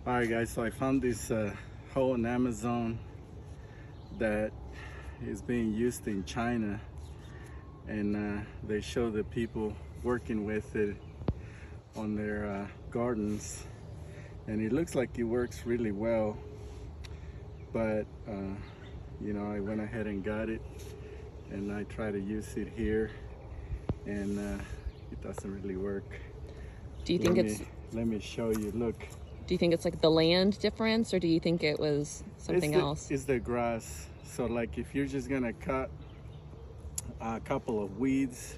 Alright guys, so I found this hoe on Amazon that is being used in China, and they show the people working with it on their gardens, and it looks like it works really well, but you know, I went ahead and got it and I try to use it here, and it doesn't really work. Do you think Let me show you. Look. Do you think it's like the land difference, or do you think it was something else? It's the grass. So like if you're just gonna cut a couple of weeds,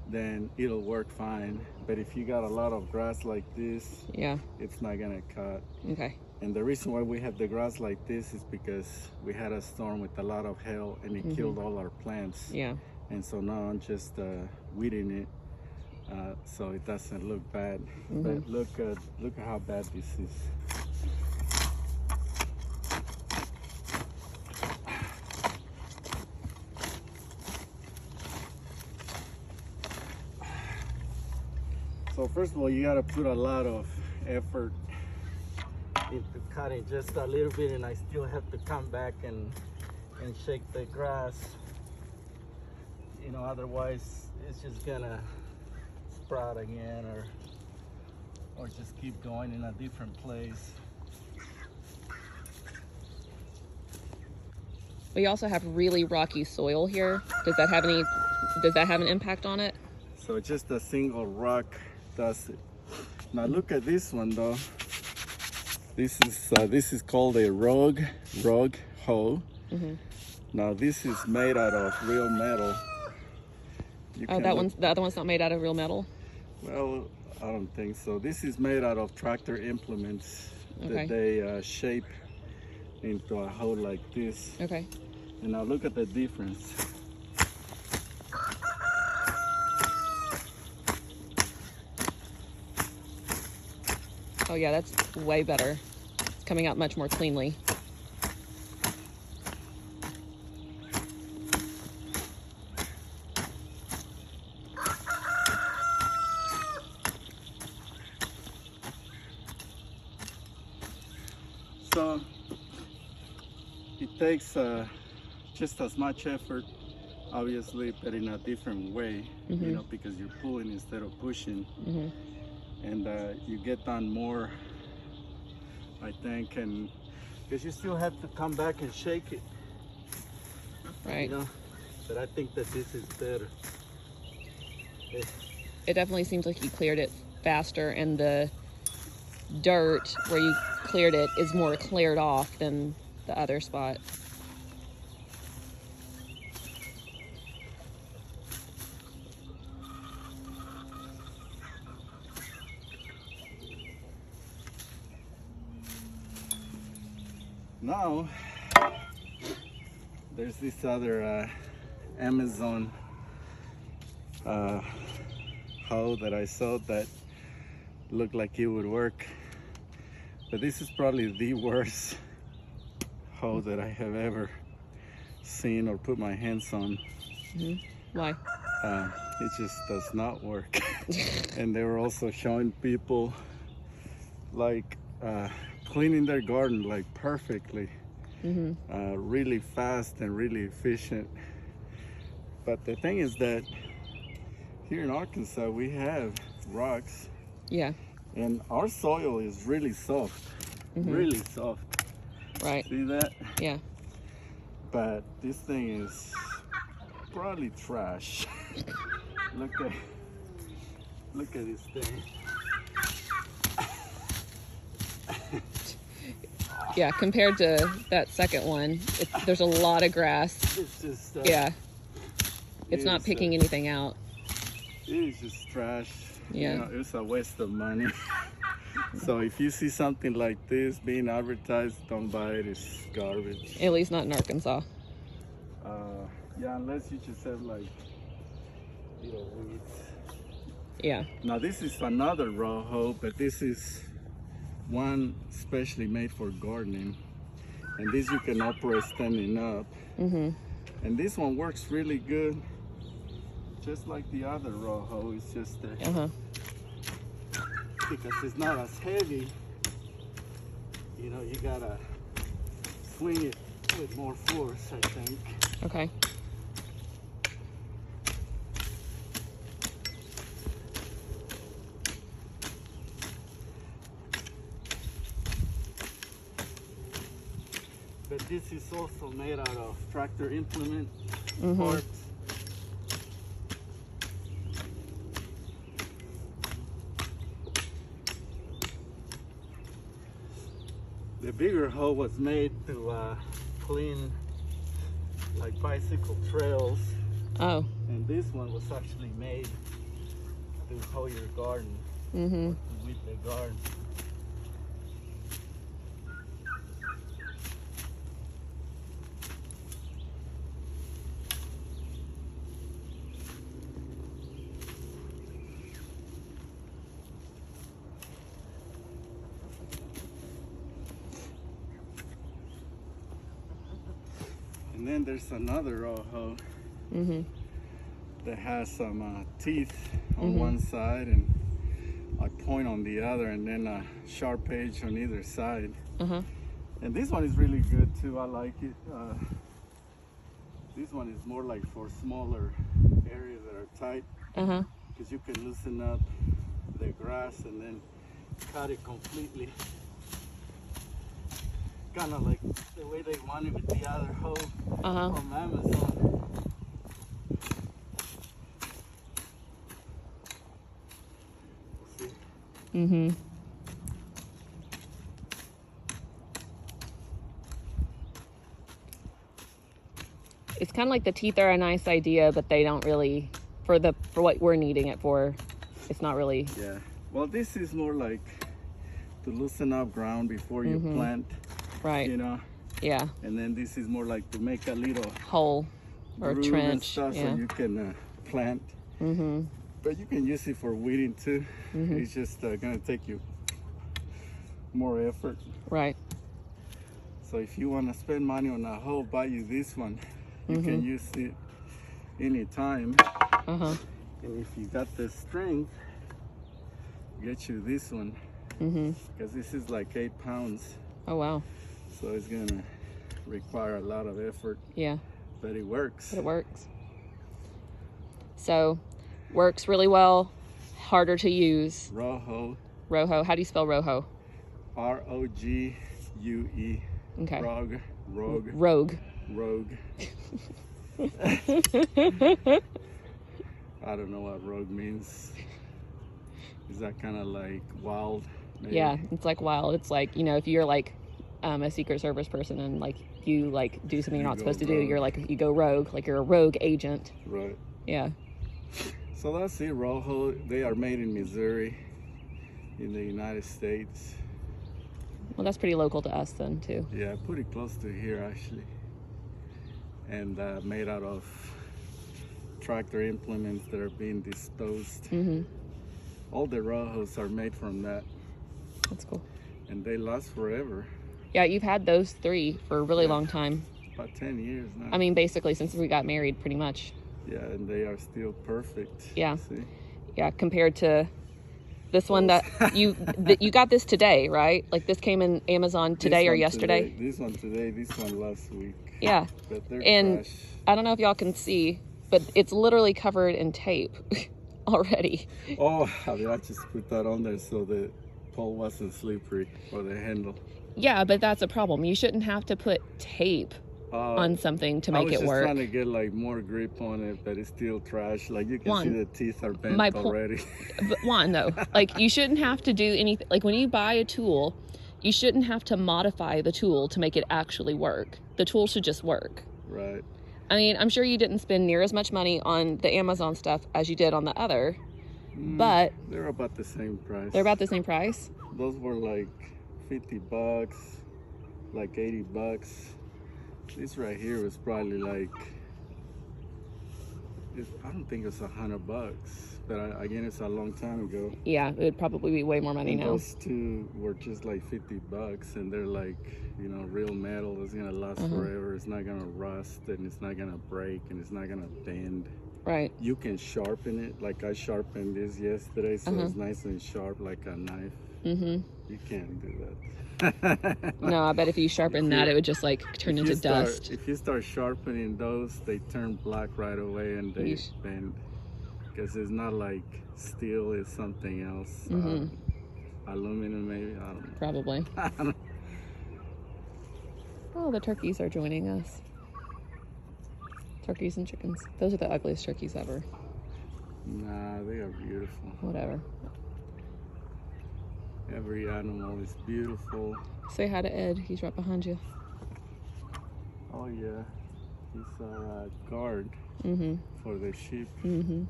then it'll work fine. But if you got a lot of grass like this, yeah, it's not gonna cut. Okay. And the reason why we have the grass like this is because we had a storm with a lot of hail, and it killed all our plants. Yeah. And so now I'm just weeding it, so it doesn't look bad. But look at how bad this is. So first of all, you gotta put a lot of effort into cutting just a little bit, and I still have to come back and shake the grass. You know, otherwise it's just gonna sprout again, or just keep going in a different place. We also have really rocky soil here. Does that have an impact on it? So just a single rock does it. Now look at this one though. This is called a rogue hoe. Now this is made out of real metal. The other one's not made out of real metal? Well, I don't think so. This is made out of tractor implements that they shape into a hoe like this. Okay. And now look at the difference. Oh yeah, that's way better. It's coming out much more cleanly. So it takes just as much effort, obviously, but in a different way, you know, because you're pulling instead of pushing. And you get done more, I think, and because you still have to come back and shake it, right? You know, but I think that this is better. It definitely seems like you cleared it faster, and the dirt where you cleared it is more cleared off than the other spot. Now there's this other Amazon hoe that I saw that looked like it would work, but this is probably the worst hoe that I have ever seen or put my hands on. Why? It just does not work. And they were also showing people like cleaning their garden like perfectly, really fast and really efficient. But the thing is that here in Arkansas we have rocks. Yeah. And our soil is really soft, really soft. Right. See that? Yeah. But this thing is probably trash. Look at this thing. Yeah, compared to that second one, there's a lot of grass. It's just yeah. It's not picking anything out. It is just trash. Yeah. You know, it's a waste of money. So if you see something like this being advertised, don't buy it. It's garbage. At least not in Arkansas. Yeah, unless you just have like little weeds. Yeah. Now this is another raw hoe, but this is one specially made for gardening, and this you can operate standing up. And this one works really good, just like the other raw hoe. It's just because it's not as heavy, you know, you gotta swing it with more force, I think. Okay. But this is also made out of tractor implement Mhm. parts. The bigger hoe was made to clean like bicycle trails, Oh. and this one was actually made to hoe your garden, Mhm. to weed the garden. And then there's another hoe Mhm. that has some teeth on Mhm. one side and a point on the other, and then a sharp edge on either side. Uh-huh. And this one is really good too. I like it. This one is more like for smaller areas that are tight, Uh-huh. because you can loosen up the grass and then cut it completely. Kind of like the way they want it with the other hoe Uh-huh. from Amazon. See? Mhm. It's kind of like the teeth are a nice idea, but they don't really, for what we're needing it for, it's not really. Yeah. Well, this is more like to loosen up ground before you plant, Right. you know. Yeah. And then this is more like to make a little Hole or groove trench. and stuff, Yeah. so you can plant. Mhm. But you can use it for weeding too. It's just gonna take you more effort. Right. So if you want to spend money on a hoe, buy you this one. You can use it anytime. Uh-huh. And if you got the strength, get you this one, Mhm. because this is like 8 pounds. Oh wow. So it's gonna require a lot of effort, Yeah. but it works. But it works. So, works really well. Harder to use. Roho, Roho. How do you spell Roho? R-O-G-U-E. Okay. Rogue. Rogue. I don't know what rogue means. Is that kind of like wild? Maybe? Yeah, it's like wild. It's like, you know, if you're like a Secret Service person and like you like do something you're not go supposed to do, rogue. you're like, you go rogue, like you're a rogue agent. Right. Yeah. So that's it, Roho. They are made in Missouri, in the United States. Well, that's pretty local to us then too. Yeah, pretty close to here actually. And made out of tractor implements that are being disposed. Mhm. All the Rohos are made from that, That's cool. and they last forever. Yeah, you've had those 3 for a really long time. About 10 years now. I mean, basically since we got married, pretty much. Yeah, and they are still perfect. Yeah. See? Yeah, compared to this one that you got this today, right? Like this came in Amazon today This or one yesterday. Today, this one today, this one last week. Yeah. But they're And fresh. I don't know if y'all can see, but it's literally covered in tape already. Oh, I mean, I just put that on there so the pole wasn't slippery, or the handle. Yeah, but that's a problem. You shouldn't have to put tape on something to make it I was just work. trying to get like more grip on it, but it's still trash. Like you can see the teeth are bent already. But Juan, though, like you shouldn't have to do anything. Like when you buy a tool, you shouldn't have to modify the tool to make it actually work. The tool should just work. Right. I mean, I'm sure you didn't spend near as much money on the Amazon stuff as you did on the other, but they're about the same price. they're about the same price. Those were like $50, like $80. This right here was probably like, I don't think it's $100, but again, it's a long time ago. Yeah, it would probably be way more money And now. those two were just like $50, and they're like, you know, real metal. It's gonna last forever. It's not gonna rust, and it's not gonna break, and it's not gonna bend. Right. You can sharpen it. Like I sharpened this yesterday, so it's nice and sharp like a knife. Mm-hmm. You can't do that. No, I bet if you sharpen that, it would just like turn into dust. If you start sharpening those, they turn black right away and they Yeesh. bend. Because it's not like steel, it's something else. Mhm. Aluminum, maybe. I don't know. Probably. I don't know. Oh, the turkeys are joining us. Turkeys and chickens. Those are the ugliest turkeys ever. Nah, they are beautiful. Whatever. Every animal is beautiful. Say hi to Ed. He's right behind you. Oh yeah, he's our guard Mm-hmm. for the sheep. Mm-hmm.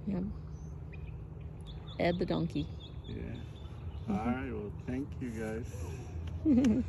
Yeah. Ed the donkey. Yeah. All right. Well, thank you guys.